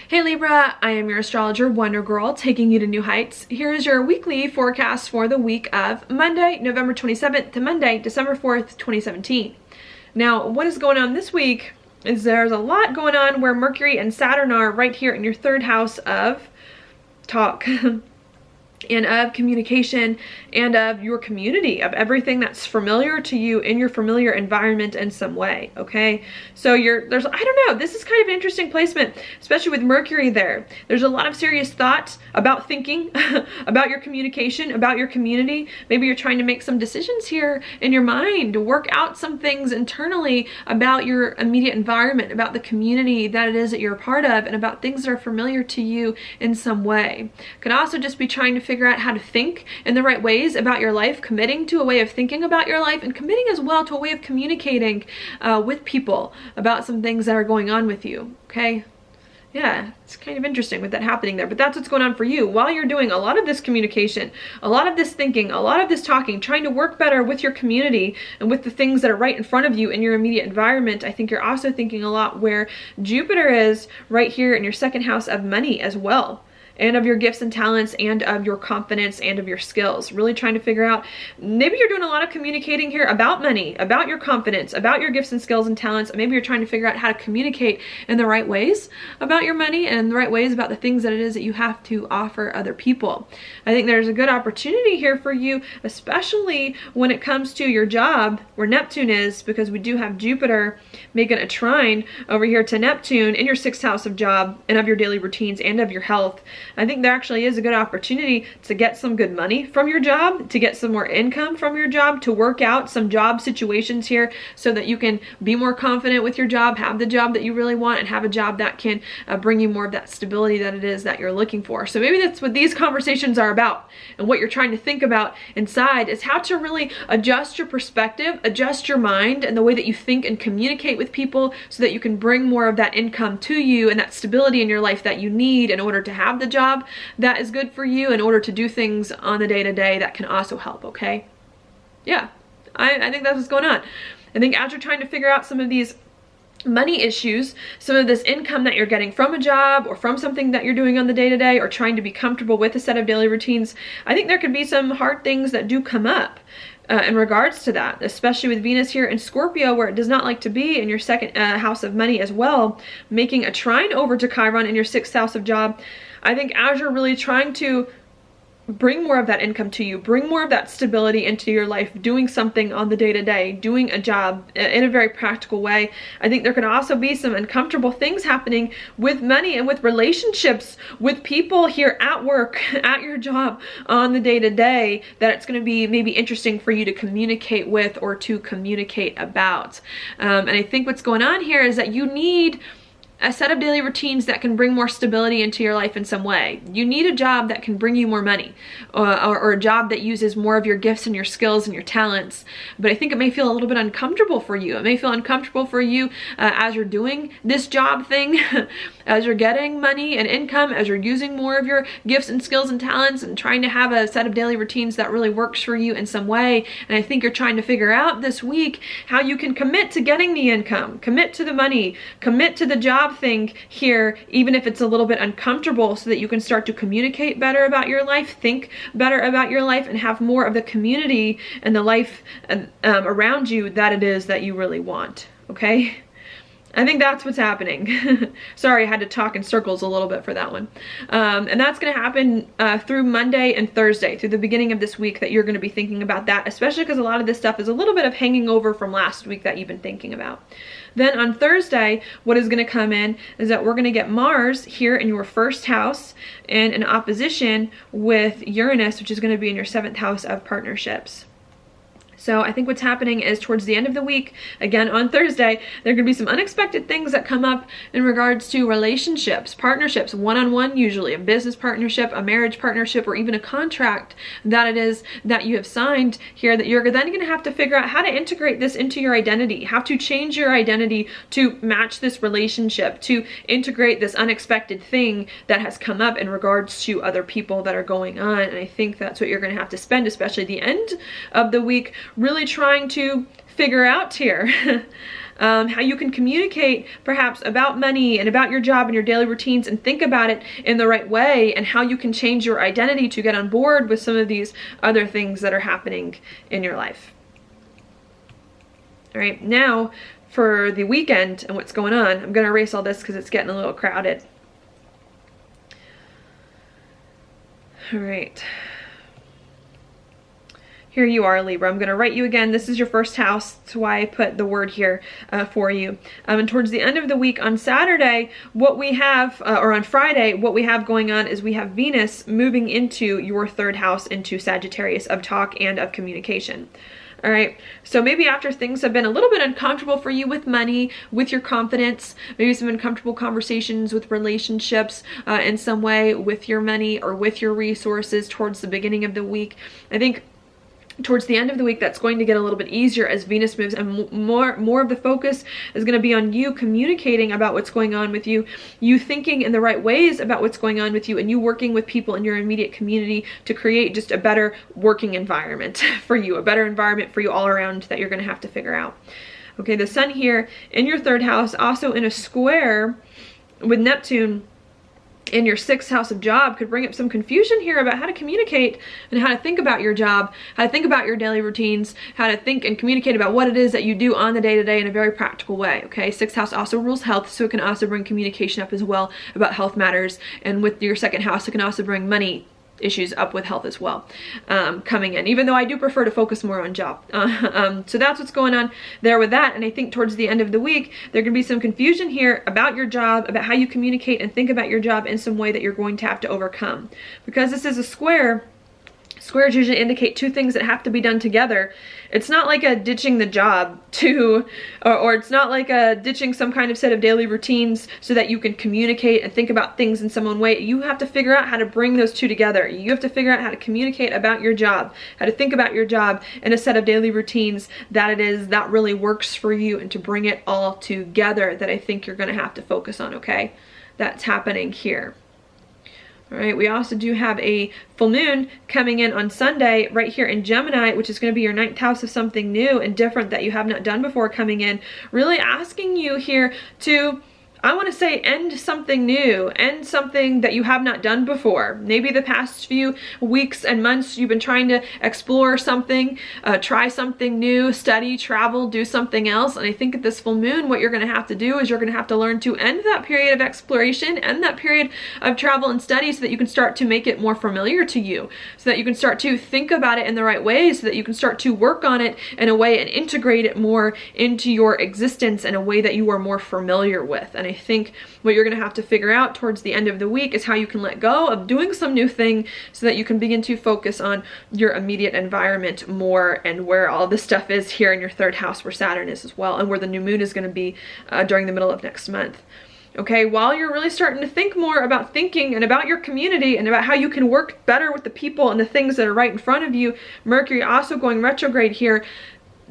Hey Libra, I am your astrologer, Wonder Girl, taking you to new heights. Here is your weekly forecast for the week of Monday, November 27th to Monday, December 4th, 2017. Now, what is going on this week is there's a lot going on where Mercury and Saturn are right here in your third house of talk. And of communication and of your community, of everything that's familiar to you in your familiar environment in some way, okay? So I don't know, this is kind of an interesting placement, especially with Mercury there. There's a lot of serious thoughts about thinking, about your communication, about your community. Maybe you're trying to make some decisions here in your mind to work out some things internally about your immediate environment, about the community that it is that you're a part of, and about things that are familiar to you in some way. Could also just be trying to figure out how to think in the right ways about your life, committing to a way of thinking about your life, and committing as well to a way of communicating with people about some things that are going on with you, okay? Yeah, it's kind of interesting with that happening there, but that's what's going on for you. While you're doing a lot of this communication, a lot of this thinking, a lot of this talking, trying to work better with your community and with the things that are right in front of you in your immediate environment, I think you're also thinking a lot where Jupiter is right here in your second house of money as well, and of your gifts and talents, and of your confidence, and of your skills. Really trying to figure out, maybe you're doing a lot of communicating here about money, about your confidence, about your gifts and skills and talents. Maybe you're trying to figure out how to communicate in the right ways about your money and the right ways about the things that it is that you have to offer other people. I think there's a good opportunity here for you, especially when it comes to your job, where Neptune is, because we do have Jupiter making a trine over here to Neptune in your sixth house of job and of your daily routines and of your health. I think there actually is a good opportunity to get some good money from your job, to get some more income from your job, to work out some job situations here so that you can be more confident with your job, have the job that you really want, and have a job that can bring you more of that stability that it is that you're looking for. So maybe that's what these conversations are about, and what you're trying to think about inside is how to really adjust your perspective, adjust your mind, and the way that you think and communicate with people so that you can bring more of that income to you and that stability in your life that you need in order to have the job that is good for you, in order to do things on the day-to-day that can also help, okay? Yeah, I think that's what's going on. I think as you're trying to figure out some of these money issues, some of this income that you're getting from a job or from something that you're doing on the day-to-day, or trying to be comfortable with a set of daily routines, I think there could be some hard things that do come up in regards to that, especially with Venus here in Scorpio, where it does not like to be, in your second house of money as well, making a trine over to Chiron in your sixth house of job. I think as you're really trying to bring more of that income to you, bring more of that stability into your life, doing something on the day-to-day, doing a job in a very practical way, I think there can also be some uncomfortable things happening with money and with relationships with people here at work, at your job, on the day-to-day, that it's going to be maybe interesting for you to communicate with or to communicate about. And I think what's going on here is that you need a set of daily routines that can bring more stability into your life in some way. You need a job that can bring you more money, or a job that uses more of your gifts and your skills and your talents. But I think it may feel a little bit uncomfortable for you. It may feel uncomfortable for you as you're doing this job thing, as you're getting money and income, as you're using more of your gifts and skills and talents and trying to have a set of daily routines that really works for you in some way. And I think you're trying to figure out this week how you can commit to getting the income, commit to the money, commit to the job thing here, even if it's a little bit uncomfortable, so that you can start to communicate better about your life, think better about your life, and have more of the community and the life around you that it is that you really want, okay? I think that's what's happening. Sorry, I had to talk in circles a little bit for that one. And that's going to happen through Monday and Thursday, through the beginning of this week, that you're going to be thinking about that, especially because a lot of this stuff is a little bit of hanging over from last week that you've been thinking about. Then on Thursday, what is going to come in is that we're going to get Mars here in your first house in an opposition with Uranus, which is going to be in your seventh house of partnerships. So I think what's happening is towards the end of the week, again on Thursday, there are going to be some unexpected things that come up in regards to relationships, partnerships, one-on-one usually, a business partnership, a marriage partnership, or even a contract that it is that you have signed here that you're then going to have to figure out how to integrate this into your identity, how to change your identity to match this relationship, to integrate this unexpected thing that has come up in regards to other people that are going on. And I think that's what you're going to have to spend, especially the end of the week, really trying to figure out here. How you can communicate perhaps about money and about your job and your daily routines and think about it in the right way, and how you can change your identity to get on board with some of these other things that are happening in your life. All right, now for the weekend and what's going on, I'm going to erase all this because it's getting a little crowded. All right. Here you are, Libra. I'm going to write you again. This is your first house. That's why I put the word here for you. And towards the end of the week on Saturday, what we have, or on Friday, what we have going on is we have Venus moving into your third house, into Sagittarius, of talk and of communication. All right, so maybe after things have been a little bit uncomfortable for you with money, with your confidence, maybe some uncomfortable conversations with relationships in some way with your money or with your resources towards the beginning of the week, I think towards the end of the week that's going to get a little bit easier as Venus moves, and more of the focus is going to be on you communicating about what's going on with you, you thinking in the right ways about what's going on with you, and you working with people in your immediate community to create just a better working environment for you, a better environment for you all around that you're going to have to figure out. Okay, the sun here in your third house, also in a square with Neptune in your sixth house of job, could bring up some confusion here about how to communicate and how to think about your job, how to think about your daily routines, how to think and communicate about what it is that you do on the day-to-day in a very practical way. Okay, sixth house also rules health, so it can also bring communication up as well about health matters, and with your second house it can also bring money issues up with health as well coming in, even though I do prefer to focus more on job. So that's what's going on there with that. And I think towards the end of the week there can be some confusion here about your job, about how you communicate and think about your job in some way that you're going to have to overcome. Because this is a square, squares usually indicate two things that have to be done together. It's not like a ditching the job to, or it's not like a ditching some kind of set of daily routines so that you can communicate and think about things in some own way. You have to figure out how to bring those two together. You have to figure out how to communicate about your job, how to think about your job in a set of daily routines that it is that really works for you, and to bring it all together, that I think you're going to have to focus on. Okay, that's happening here. All right, we also do have a full moon coming in on Sunday right here in Gemini, which is going to be your ninth house of something new and different that you have not done before coming in, really asking you here to, I want to say, end something new, end something that you have not done before. Maybe the past few weeks and months you've been trying to explore something, try something new, study, travel, do something else. And I think at this full moon, what you're going to have to do is you're going to have to learn to end that period of exploration, end that period of travel and study, so that you can start to make it more familiar to you, so that you can start to think about it in the right way, so that you can start to work on it in a way and integrate it more into your existence in a way that you are more familiar with. And I think what you're going to have to figure out towards the end of the week is how you can let go of doing some new thing, so that you can begin to focus on your immediate environment more, and where all this stuff is here in your third house, where Saturn is as well, and where the new moon is going to be during the middle of next month. Okay, while you're really starting to think more about thinking and about your community and about how you can work better with the people and the things that are right in front of you, Mercury also going retrograde here,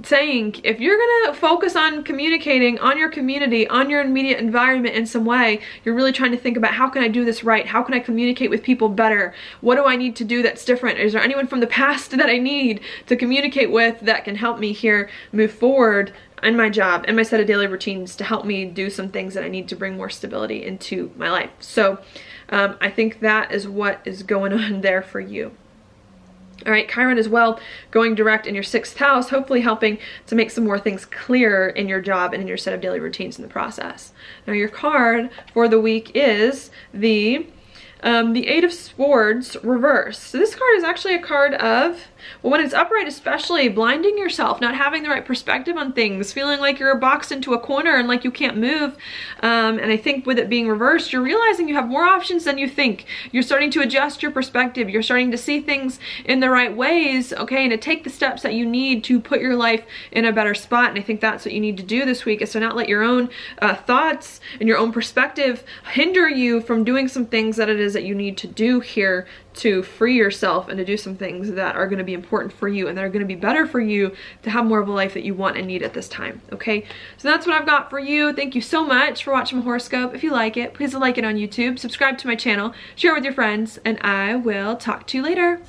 saying if you're gonna focus on communicating on your community, on your immediate environment in some way, you're really trying to think about, how can I do this right? How can I communicate with people better? What do I need to do that's different? Is there anyone from the past that I need to communicate with that can help me here move forward in my job and my set of daily routines, to help me do some things that I need to bring more stability into my life? So I think that is what is going on there for you. All right, Chiron as well, going direct in your sixth house, hopefully helping to make some more things clear in your job and in your set of daily routines in the process. Now your card for the week is the Eight of Swords reverse. So this card is actually a card of Well, when it's upright especially, blinding yourself, not having the right perspective on things, feeling like you're boxed into a corner and like you can't move. And I think with it being reversed, you're realizing you have more options than you think. You're starting to adjust your perspective. You're starting to see things in the right ways, okay, and to take the steps that you need to put your life in a better spot. And I think that's what you need to do this week, is to not let your own thoughts and your own perspective hinder you from doing some things that it is that you need to do here to free yourself and to do some things that are going to be important for you and that are going to be better for you to have more of a life that you want and need at this time. Okay, so that's what I've got for you. Thank you so much for watching my horoscope. If you like it, please like it on YouTube, subscribe to my channel, share with your friends, and I will talk to you later.